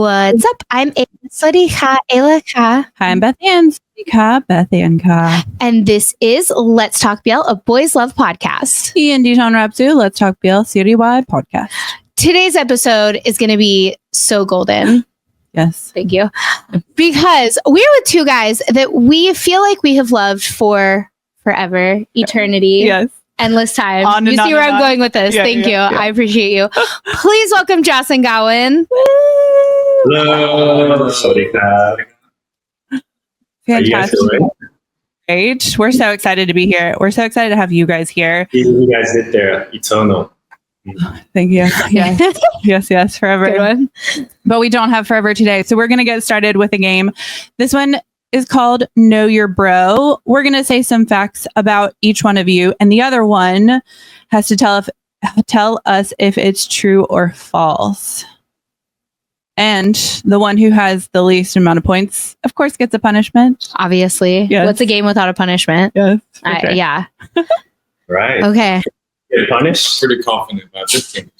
What's up? I'm Ayla. Sawasdee ka, Ayla ka. Hi, I'm Beth Ann. Sawasdee ka, Beth Ann ka. And this is Let's Talk BL, a boys love podcast. And Dijon Rapsu, Let's Talk BL Citywide podcast. Today's episode is going to be so golden. Yes. Thank you. Because we're with two guys that we feel like we have loved for forever, eternity. Yes. Endless time. On You and see on where and I'm on. going with this. Yeah, Thank you. yeah. I appreciate you. Please welcome Joss and Gawin. Hello. Sawasdee ka. Are you guys Fantastic. doing? Great. We're so excited to be here. We're so excited to have you guys here. You guys did their eternal. Thank you. Yes. Yes. Forever. Good one. But we don't have forever today. So we're going to get started with a game. This one is called Know Your Bro. We're going to say some facts about each one of you, and the other one has to tell us if it's true or false. And the one who has the least amount of points, of course, gets a punishment. Obviously. Yes. What's a game without a punishment? Yes. Yeah. Right. Okay. Get punished? Pretty confident about this game.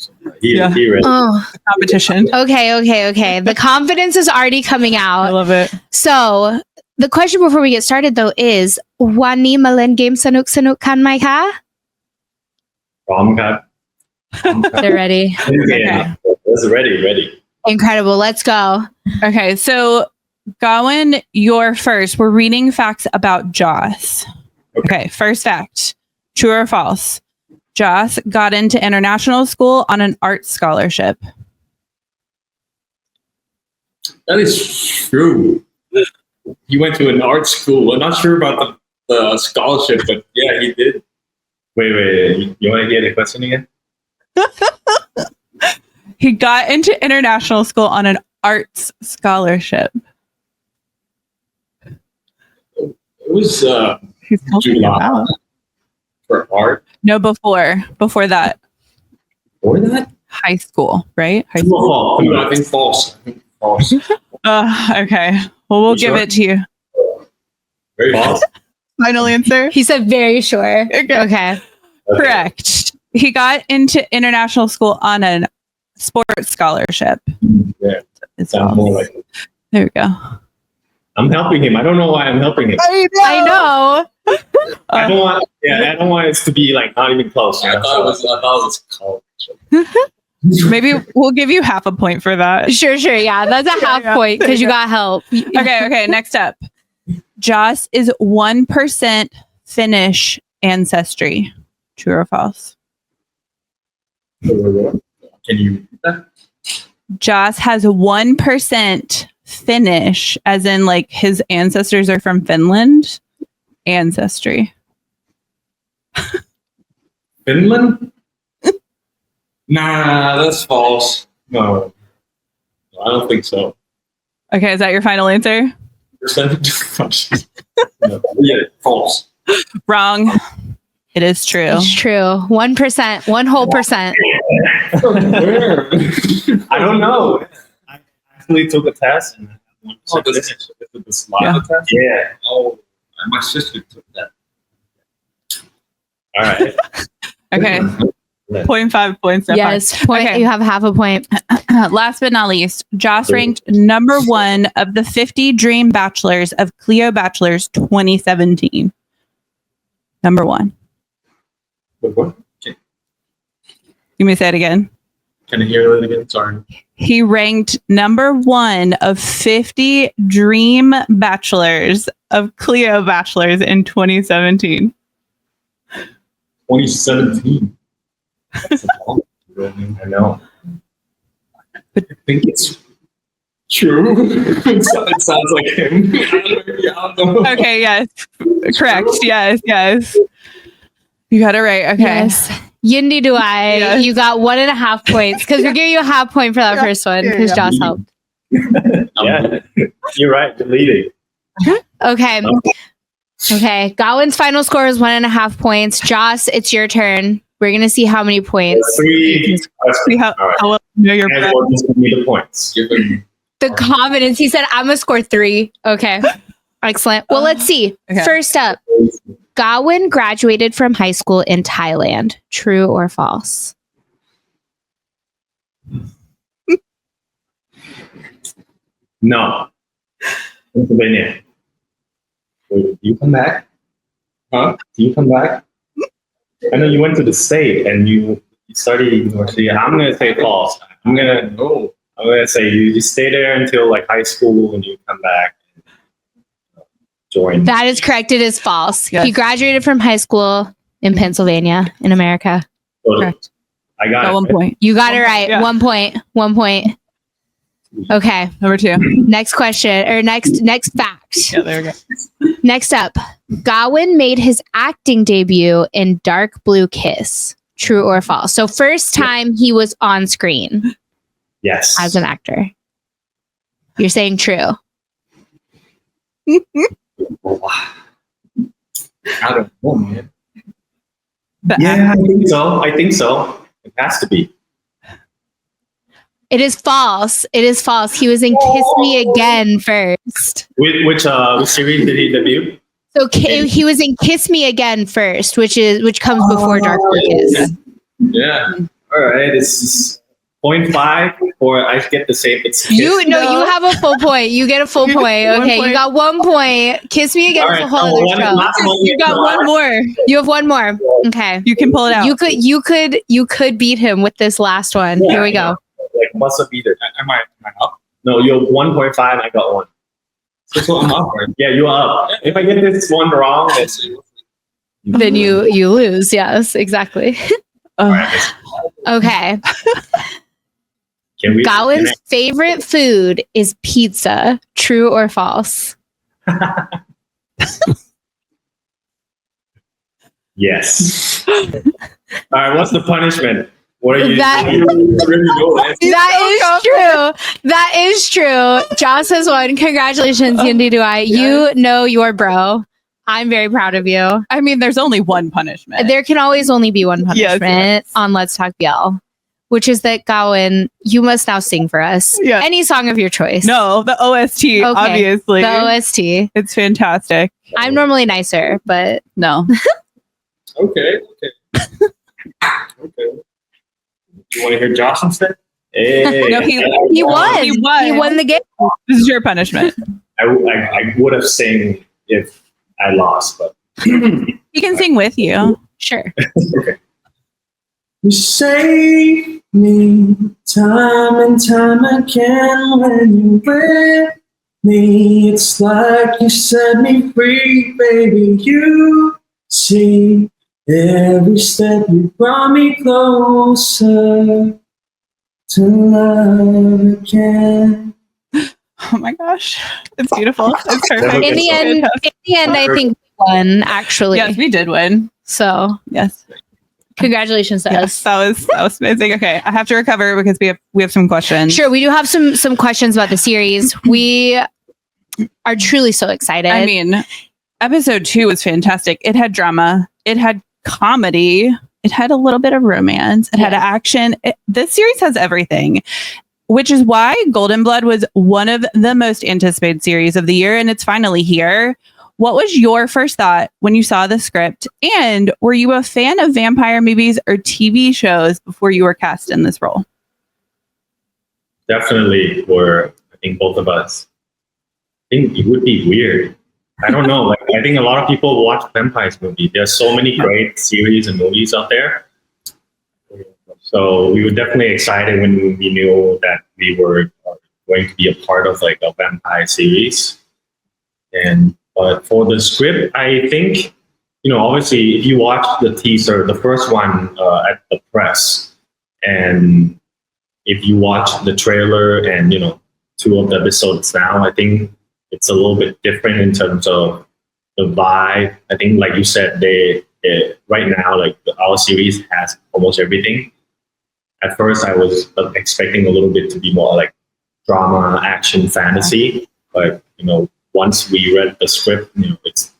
He Yeah. ready. Oh, Competition. okay. The confidence is already coming I out. love it. So the question before we get started though is, Wani Malin game sanuk kan mai ka? Prom cut. They're ready. Okay. That's ready. Incredible. Let's go. Okay, so Gawin, you're first. We're reading facts about Joss. Okay, first fact. True or false? Joss got into international school on an art scholarship. That is true. He went to an art school. I'm not sure about the scholarship, but yeah, he did. Wait. You want to hear the question again? He got into international school on an arts scholarship. It was He's helping you July. out. for art. No, before that, Or that? high school, right? High school. I think false. False. Okay. Well, we'll You give sure? it to you. Very False? Final answer. He said very sure. Okay. Correct. He got into international school on a sports scholarship. Yeah. It's Sounds false. more like it. There we go. I'm helping him. I don't know why I'm helping him. I know. I don't want it to be like not even close. I thought it was college. Maybe we'll give you half a point for that. Sure. Yeah, that's a half Yeah. point because you got help. Okay. Next up. Joss is 1% Finnish ancestry. True or false? Can you repeat that? Joss has 1% Finnish, as in like his ancestors are from Finland. Ancestry. Finland? Nah, that's false. No, I don't think so. Okay, is that your final answer? Percentage? No. Yeah, false. Wrong. It is true. It's true. 1%, one whole percent. Where? I don't know. I actually took a test. And Oh, this is the saliva test? yeah. Oh, my sister took that. All right. Okay. 0.5 points. so far. Yes, point. Okay. You have half a point. Last but not least, Joss ranked number 1 of the 50 Dream Bachelors of Clio Bachelors 2017. Number 1. What? You may say it again. Can I hear that again? Sorry. He ranked number 1 of 50 Dream Bachelors of Clio Bachelors in 2017. 2017. That's a long time. I know. I think it's true. It sounds like him. I don't know. Okay, yes. Correct. Yes. You got it right. Okay. Yes. Yindi do I. Yes. You got 1.5 points because we're giving you a half point for that first one because Joss helped. Yeah. You're right. You're leading. Okay. Gawin's final score is 1.5 points. Joss, it's your turn. We're gonna see how many points. 3. See how All right. well you know your And breath. we'll just give me the points. Give him- The confidence. He said, I'm gonna score 3. Okay. Excellent. Well, let's see. Okay. First up, Gawin graduated from high school in Thailand. True or false? No. Pennsylvania. Wait, do you come back? Huh? Do you come back? I know you went to the state and you studied university. I'm gonna say false. I'm gonna say you stay there until like high school and you come back and join. That is correct. It is false. Yes. He graduated from high school in Pennsylvania, in America. Correct. I got At it. 1 point. You got it right. Yeah. 1 point. 1 point. Okay. Number 2. Next question or next fact. Yeah, there we go. Next up, Gawin made his acting debut in Dark Blue Kiss. True or false? So first time he was on screen Yes. as an actor. You're saying true. I don't know, man. The Yeah, I think so. It has to be. It is false. It is false. He was in Kiss Me Again first. Which series did he debut? So he was in Kiss Me Again first, which comes before Dark Blue Kiss. Yeah. All right. It's 0.5, or I get the same. It's You have a full point. You get a full point. Okay, you got 1 point. Kiss Me Again is a whole other show. You got one more. You have one more. Okay. You can pull it out. You could beat him with this last one. Yeah, Here we go. Like must have either. Am I up? No, you're 1.5. I got 1. So I'm up. Right? Yeah, you're up. If I get this one wrong, Then you lose. Yes, exactly. Okay. Gawin's favorite food is pizza. True or false? Yes. All right. What's the punishment? What are you? That is true. Joss has won. Congratulations, Yindi Duai. You know your bro. I'm very proud of you. I mean, there's only one punishment. There can always only be one punishment Yes. on Let's Talk BL, which is that Gawin, you must now sing for us. Yeah. Any song of your choice. No, the OST, obviously. The OST. It's fantastic. I'm normally nicer, but No. Okay. You want to hear Josh instead? Hey. No, he He won. He won. won the game. This is your punishment. I would have sang if I lost, but He can sing with you. Sure. okay. You save me time and time again when you're with me. It's like you set me free, baby. You see every step you brought me closer to love again. Oh my gosh. It's beautiful. It's perfect. In the end, I think we won, actually. Yes, we did win. So Yes. congratulations to Yes, us. that was amazing. Okay, I have to recover because we have some questions. Sure, we do have some questions about the series. We are truly so excited. I mean, episode 2 was fantastic. It had drama. It had comedy. It had a little bit of romance. It had action. This series has everything, which is why Golden Blood was one of the most anticipated series of the year, and it's finally here. What was your first thought when you saw the script? And were you a fan of vampire movies or TV shows before you were cast in this role? Definitely were, I think, both of us. I think it would be weird. I don't know. Like, I think a lot of people watch vampires movies. There's so many great series and movies out there. So we were definitely excited when we knew that we were going to be a part of like a vampire series. But for the script, I think, obviously, if you watch the teaser, the first one at the press, and if you watch the trailer and 2 of the episodes now, I think it's a little bit different in terms of the vibe. I think, like you said, they right now, like our series has almost everything. At first, I was expecting a little bit to be more like drama, action, fantasy, but once we read the script, it's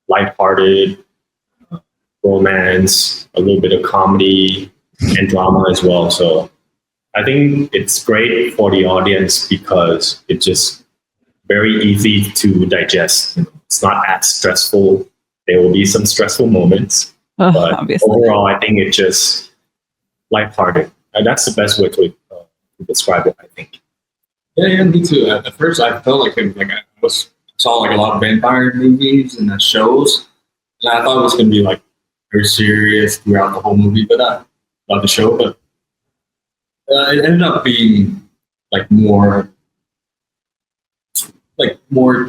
lighthearted, romance, a little bit of comedy and drama as well. So I think it's great for the audience because it's just very easy to digest. It's not as stressful. There will be some stressful moments, but obviously. Overall, I think it's just lighthearted. And that's the best way to describe it, I think. Yeah, me too. At first, I felt like I saw like a lot of vampire movies and shows, and I thought it was gonna be like very serious throughout the whole movie, but about the show. But it ended up being like more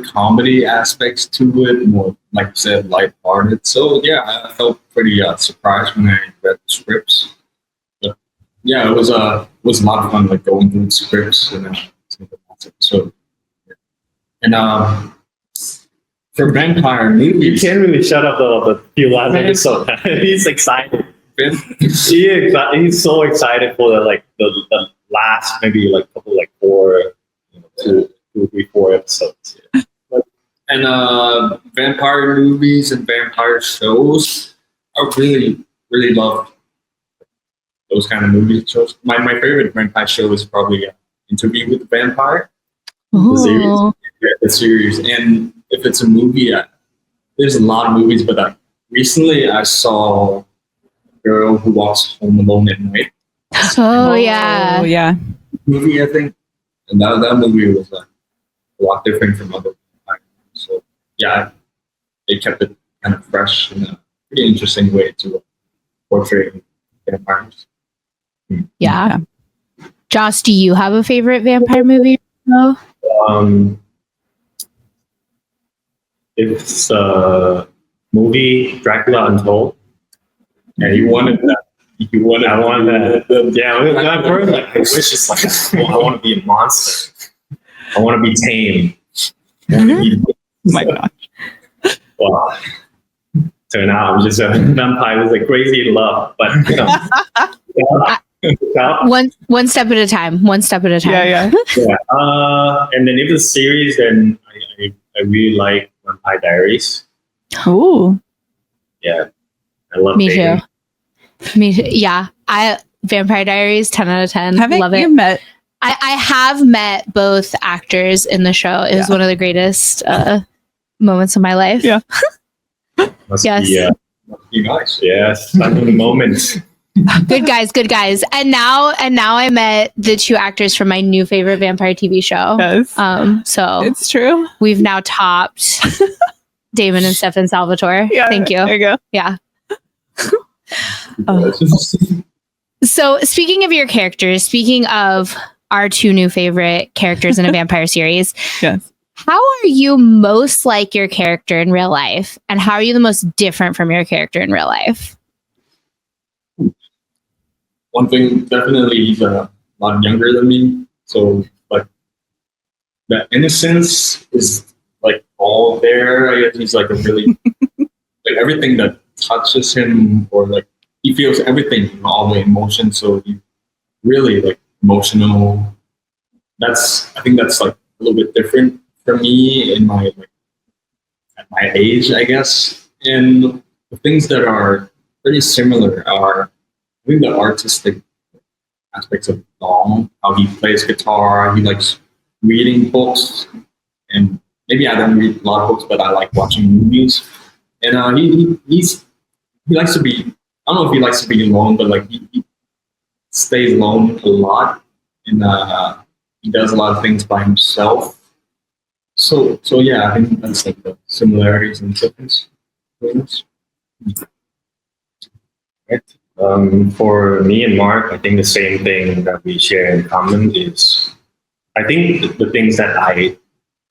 comedy aspects to it, more like you said, lighthearted. So yeah, I felt pretty surprised when I read the scripts. But yeah, it was a lot of fun, like going through the scripts and so. And for vampire You movies, can't really shut up the few last episode. He's excited. He's so excited for the last maybe like couple like 4, 2, 3, 4 episodes. Yeah. and vampire movies and vampire shows, I really love those kind of movies and shows. My favorite vampire show is probably Interview with the Vampire. The series. Ooh. Yeah, the series. And if it's a movie, there's a lot of movies, but recently I saw a Girl Who Walks Home Alone at Night Oh yeah. Oh, yeah. movie, I think. And that movie was a lot different from other vampires. So yeah, they kept it kind of fresh in a pretty interesting way to portray vampires. Yeah. Joss, do you have a favorite vampire movie? No. It's movie Dracula Untold. Yeah, you wanted that. I wanted that. Yeah, when I first like I wish it's like I want to be a monster. I want to be tame. I wanna be- Oh my gosh. Well, turn out I'm just a vampire who's like crazy in love, but you know. One step at a time. One step at a time. Yeah. Yeah. And then if it's a series, then I really like Vampire Diaries. Ooh. Yeah, I love Me Damon. too. Me too. Yeah. Vampire Diaries, 10 out of 10. Haven't Love you it. met? I have met both actors in the show. It was Yeah. one of the greatest moments of my life. Yeah. Must Yes. be, Be nice. yes, I'm in the moment. Good guys. And now I met the 2 actors from my new favorite vampire TV show. Yes. So It's true. we've now topped Damon and Stefan Salvatore. Yeah. Thank you. There you go. Yeah. Oh. So speaking of your characters, speaking of our 2 new favorite characters in a vampire series, Yes. how are you most like your character in real life? And how are you the most different from your character in real life? One thing, definitely, he's a lot younger than me. So, like, the innocence is like all there. I guess he's like a really, like, everything that touches him, or like, he feels everything, all the emotion. So, he really like emotional. I think that's like a little bit different for me in my, like, at my age, I guess. And the things that are pretty similar are, I think, the artistic aspects of Dom, how he plays guitar, he likes reading books, and maybe I don't read a lot of books, but I like watching movies. And he likes to be, I don't know if he likes to be alone, but like he stays alone a lot, and he does a lot of things by himself. So yeah, I think that's like the similarities and difference between us. Right. For me and Mark, I think the same thing that we share in common is, I think the things that I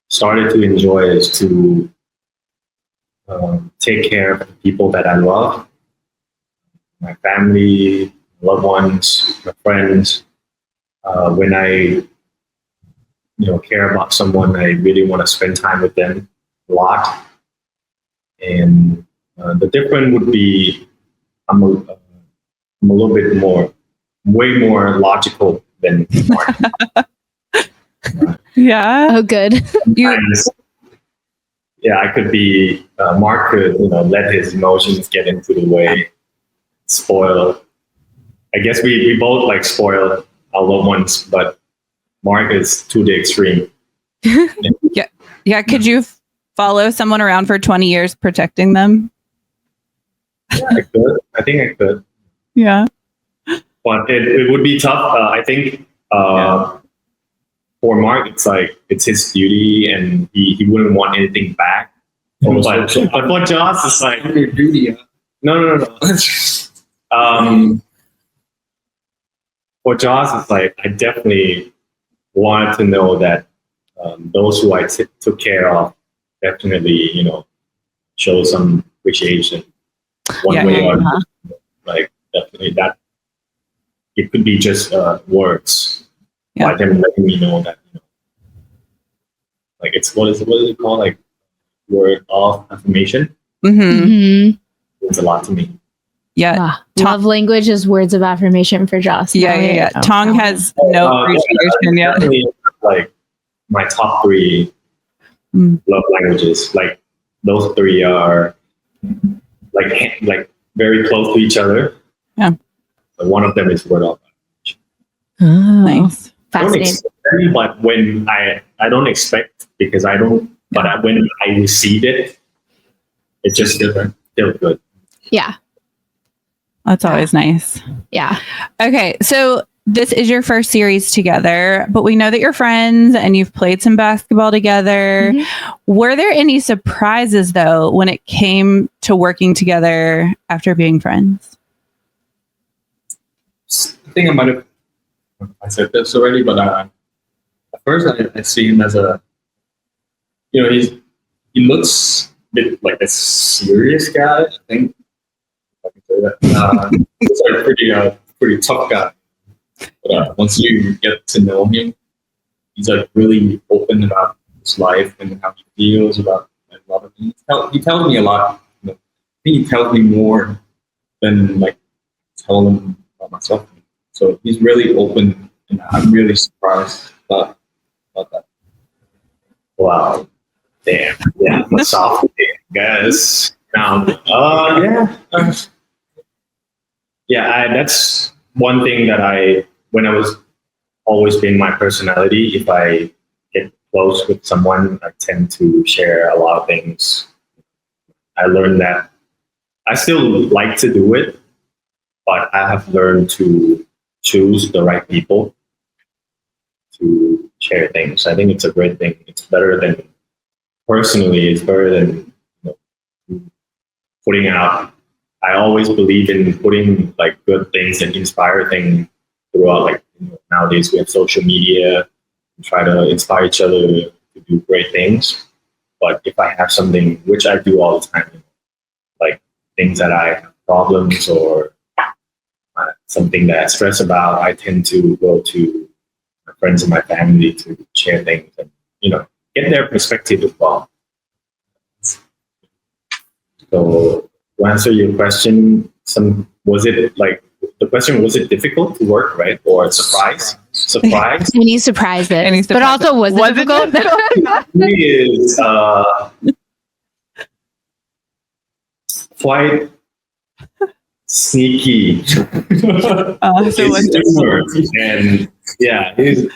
started to enjoy is to take care of the people that I love, my family, loved ones, my friends. When I care about someone, I really want to spend time with them a lot. And the difference would be I'm a little bit way more logical than Mark. Yeah. Oh, good. Yeah, I could be. Mark could, let his emotions get into the way, spoil. I guess we both like spoil our loved ones, but Mark is to the extreme. Yeah. Could you follow someone around for 20 years protecting them? Yeah, I could. I think I could. Yeah. But it would be tough. I think for Mark, it's like it's his duty, and he wouldn't want anything back. But for Joss, it's like Your duty. no. For Joss, it's like I definitely wanted to know that those who I took care of definitely, show some appreciation one way or another. Like definitely that it could be just words by them letting me know that like it's what is it called, like word of affirmation. It's a lot to me. Love language is words of affirmation for Joss. Tong has no appreciation yet. Like my top 3 love languages. Like those 3 are like very close to each other. Yeah. But one of them is word of Oh, nice. Fascinating. But when I don't expect, because I don't. But when I receive it, it just feels good. Yeah. That's always nice. Yeah. Okay, so this is your first series together, but we know that you're friends and you've played some basketball together. Were there any surprises, though, when it came to working together after being friends? I think I said this already, but at first I see him as he looks a bit like a serious guy, I think. I can say that. He's like pretty tough guy. But once you get to know him, he's like really open about his life and how he feels about a lot of things. He tells me a lot. I think he tells me more than like tell him about myself. So he's really open, and I'm really surprised about that. Wow. Damn. Yeah. The soft guys. That's one thing that when I was always been my personality. If I get close with someone, I tend to share a lot of things. I learned that I still like to do it, but I have learned to choose the right people to share things. I think it's a great thing. It's better than putting out. I always believe in putting like good things and inspire things throughout. Like nowadays we have social media, and try to inspire each other to do great things. But if I have something, which I do all the time, like things that I have problems or something that I stress about, I tend to go to my friends and my family to share things and get their perspective as well. So to answer your question, was it difficult to work, right? Or surprise? Any surprises. But also was it difficult? It is quite sneaky. And yeah, I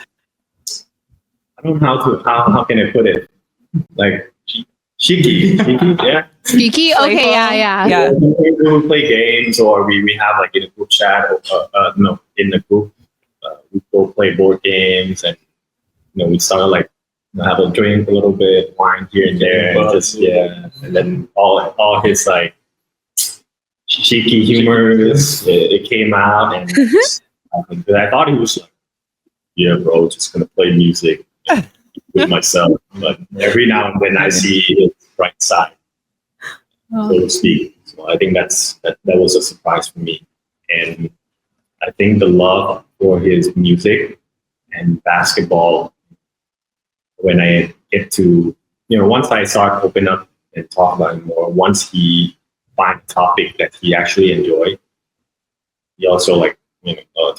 don't know how can I put it? Like cheeky, yeah. Cheeky? Okay, yeah. We play games, or we have like in a group chat, in the group, we go play board games, and we start like have a drink a little bit, wine here and there, and then all his like cheeky humors, it came out, and I thought he was like, yeah, bro, just gonna play music with myself, but every now and then I see his right side, so to speak. So I think that was a surprise for me, and I think the love for his music and basketball, when I get to once I start open up and talk about it more, once he find a topic that he actually enjoy, he also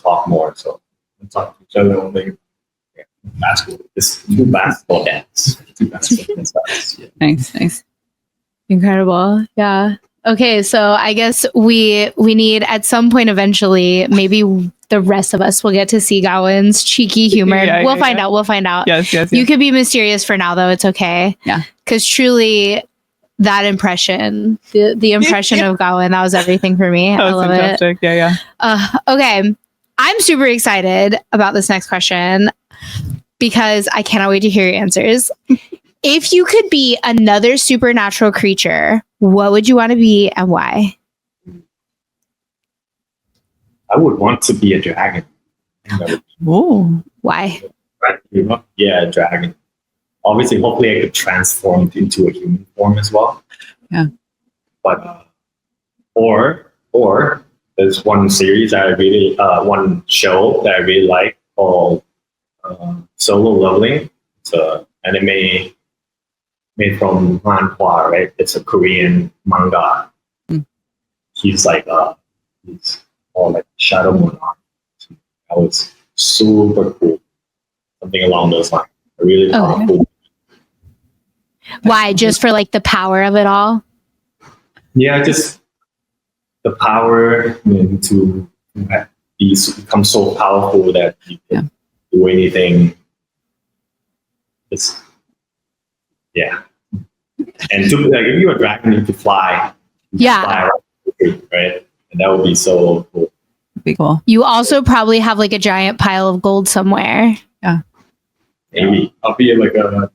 talk more. So we talk to each other only. Basketball. It's two basketball dads. Yeah. Nice. Incredible. Yeah. Okay, so I guess we need at some point eventually, maybe the rest of us will get to see Gawin's cheeky humor. We'll find out. Yes. You could be mysterious for now, though. It's okay. Yeah. Because truly, that impression, the impression of Gawin, that was everything for me. I love fantastic. It. Yeah. Okay. I'm super excited about this next question. because I cannot wait to hear your answers. If you could be another supernatural creature, what would you want to be and why? I would want to be a dragon. Ooh. Why? Yeah, a dragon. Obviously, hopefully I could transform into a human form as well. Yeah. But or there's one series that I really one show that I really like called Solo Leveling. It's an anime made from manhwa, right? It's a Korean manga. He's like he's all like Shadow Monarch. That was super cool. Something along those lines. A really powerful. Why? Just for like the power of it all? Yeah, just the power to become so powerful that you can do anything. It's and to like if you're a dragon, you could fly. Yeah. Right, and that would be so cool. Be cool. You also probably have like a giant pile of gold somewhere. Maybe I'll be like a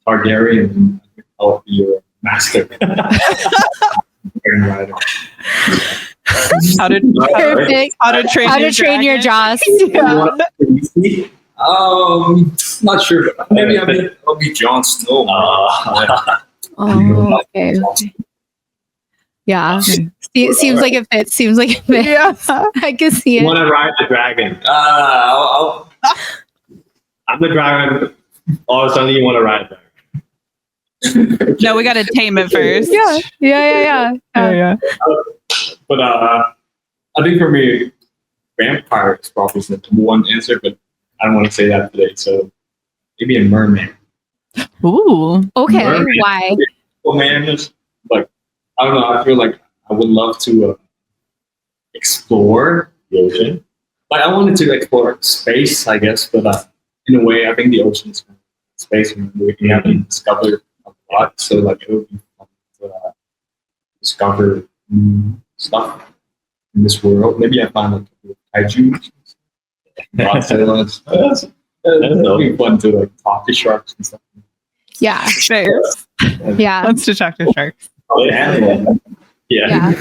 Targaryen and I'll be your master. Perfect. How to train your Joss. Not sure. Maybe I'll be Jon Snow. Oh, okay. Yeah. Seems like it fits. Seems like it fits. Yeah. I can see You it. want to ride the dragon? I'm the dragon. All of a sudden, you want to ride the dragon. No, we got to tame it first. Yeah. But I think for me, vampire is probably the number one answer, but I don't want to say that today. So maybe a merman. Ooh. Okay. Mermaid. Why? Well, man, just like I don't know. I feel like I would love to explore the ocean. Like I wanted to explore space, I guess, but in a way, I think the ocean is space, and we haven't discovered a lot. So like it would be fun to discover stuff in this world. Maybe I find like kaiju, Godzilla. That'd be fun to like talk to sharks and stuff. Yeah. Bears. Yeah. Let's to talk to sharks. Yeah.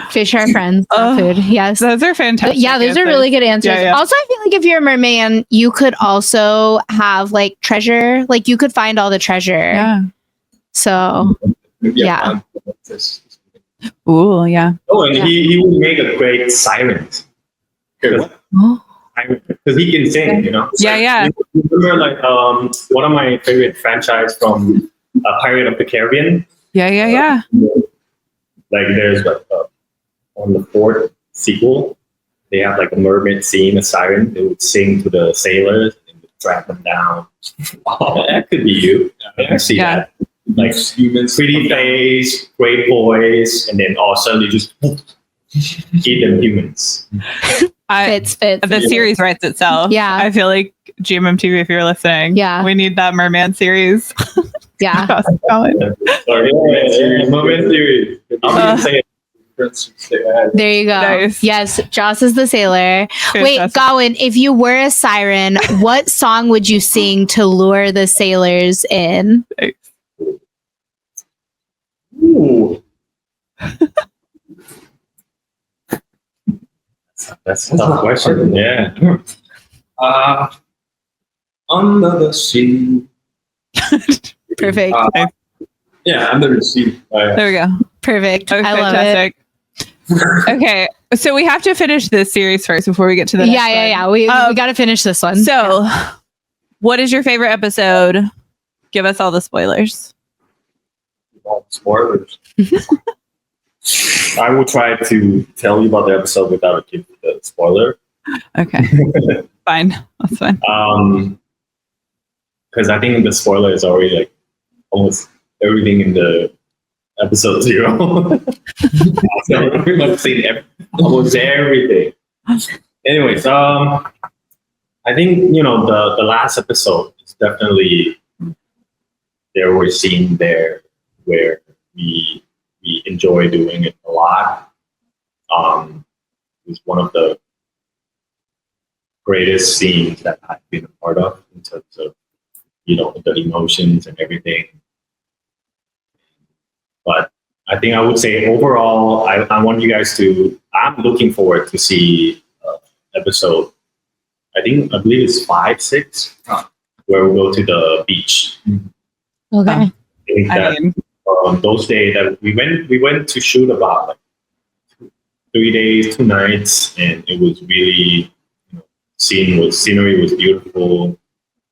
Fish are friends. Not food. Yes. Those are fantastic. Yeah, those are really good answers. Yeah. Also, I feel like if you're a merman, you could also have like treasure. Like you could find all the treasure. Yeah. So Maybe I Yeah. find this. Ooh, yeah. Oh, and he would make a great siren. Because he can sing, you know. Yeah. You remember, like, one of my favorite franchise from Pirate of the Caribbean. Yeah. Like, there's like on the fourth sequel, they have like a mermaid singing a siren. They would sing to the sailors and drag them down. Oh, that could be you. I see that. Like Humans, pretty face, great voice, and then all of a sudden you just eat them humans. fits. The series writes itself. Yeah. I feel like GMMTV, if you're listening, we need that merman series. Yeah. Sorry, mermaid series. I'm gonna say it. There you go. Nice. Yes, Joss is the sailor. Wait, Fantastic. Gawin, if you were a siren, what song would you sing to lure the sailors in? Ooh. That's a tough question. Yeah. Under the sea. Perfect. Under the sea. There we go. Perfect. Okay, I love fantastic. Okay, so we have to finish this series first before we get to the it. next one. Yeah. We got to finish this one. So, what is your favorite episode? Give us all the spoilers. All spoilers. I will try to tell you about the episode without giving the spoiler. Okay, fine. That's fine. Because I think the spoiler is already like almost everything in the episode 0. So I've pretty much seen almost everything. Anyways, I think the last episode is definitely there were scenes there where we enjoy doing it a lot. It was one of the greatest scenes that I've been a part of in terms of, the emotions and everything. But I think I would say overall, I want you guys I'm looking forward to see episode, I believe it's 5, 6, where we go to the beach. Okay. I think that those days that we went to shoot about like 3 days, 2 nights, and it was really, scenery was beautiful,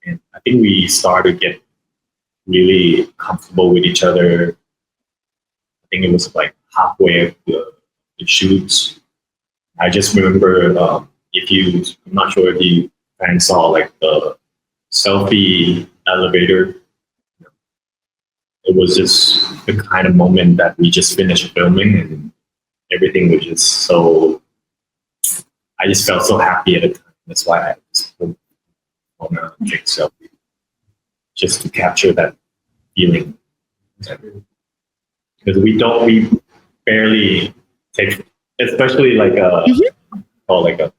and I think we started to get really comfortable with each other. I think it was like halfway of the shoots. I just remember, I'm not sure if you fans saw like the selfie elevator. It was just the kind of moment that we just finished filming, and everything was just so. I just felt so happy at the time. That's why I just want to take a selfie, just to capture that feeling. Because we barely take, especially like a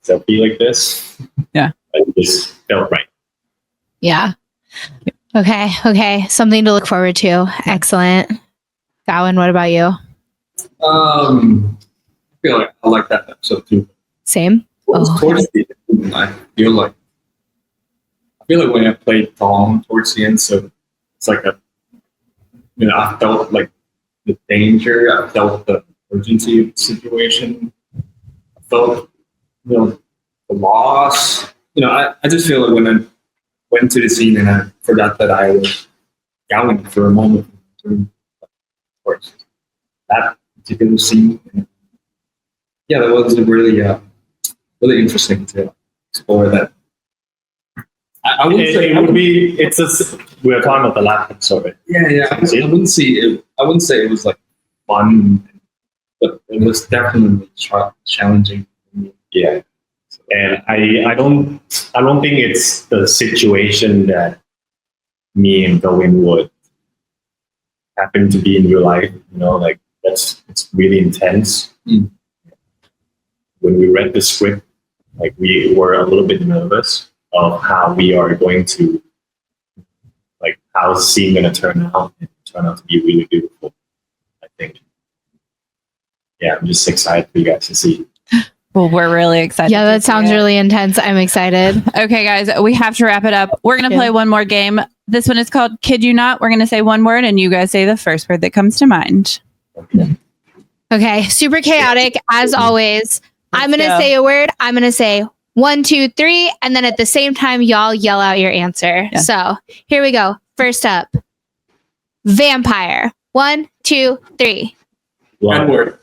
selfie like this. Yeah, it just felt right. Yeah. Okay. Something to look forward to. Excellent. Gawin, what about you? I feel like I like that episode too. Same. Towards the end, I feel like when I played Tom towards the end, so it's like I felt like the danger, I felt the urgency of the situation, I felt the loss. I just feel like when I went to the scene and I forgot that I was Gawin for a moment during that particular scene. Yeah, that was really really interesting to explore that. I wouldn't say it would be. We're talking about the last episode. Yeah. I wouldn't say it was like fun, but it was definitely challenging. Yeah, and I don't think it's the situation that me and Gawin would happen to be in real life. Like it's really intense. Mm. When we read the script, like we were a little bit nervous of how we are going to, like how the scene going to turn out. It turned out to be really beautiful, I think. Yeah, I'm just excited for you guys to see. Well, we're really excited. Yeah, that sounds really intense. I'm excited. Okay, guys, we have to wrap it up. We're going to play one more game. This one is called Kid You Not. We're going to say one word and you guys say the first word that comes to mind. Okay, super chaotic as always. I'm going to say a word. I'm going to say 1, 2, 3. And then at the same time, y'all yell out your answer. Yeah. So here we go. First up, vampire. 1, 2, 3. One word.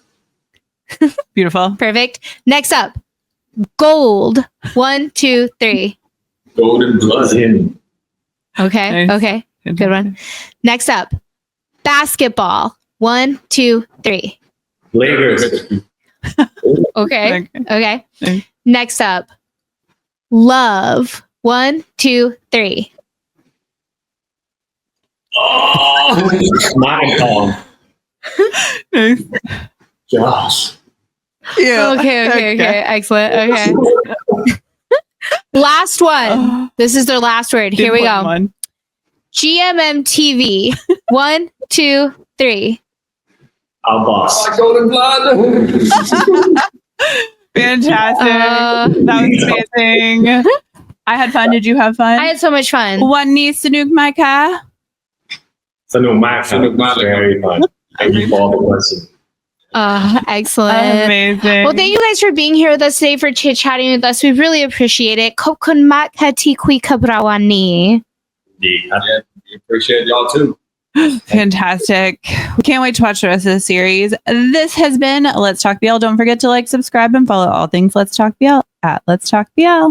Beautiful. Perfect. Next up, gold. 1, 2, 3. Golden blood. Okay. Nice. Okay. Good one. Next up, basketball. 1, 2, 3. Lakers. Okay. Okay. Next up, love. 1, 2, 3. Oh, my God. Nice. Josh. Yeah. Okay. Excellent. Okay. Last one. This is their last word. Here we go. One. GMMTV. 1, 2, 3. Our boss. Golden blood. Fantastic. That was amazing. I had fun. Did you have fun? I had so much fun. One knee sanuk my ka. สนุกมากครับ Very fun. Thank you for the question. Excellent. Amazing. Well, thank you guys for being here with us today, for chit-chatting with us. We really appreciate it. Khobkhun makค่ะที่คุยกับเราวันนี้ ดีครับ Yeah, we appreciate y'all too. Fantastic. We can't wait to watch the rest of the series. This has been Let's Talk BL. Don't forget to like, subscribe, and follow all things Let's Talk BL at Let's Talk BL.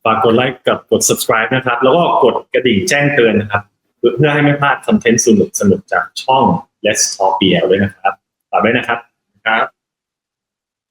ฝากกดไลค์กับกด subscribe นะครับ แล้วก็กดกระดิ่งแจ้งเตือนนะครับ เพื่อให้ไม่พลาดคอนเทนต์สนุกๆจากช่อง Let's Talk BL ด้วยนะครับฝากด้วยนะครับ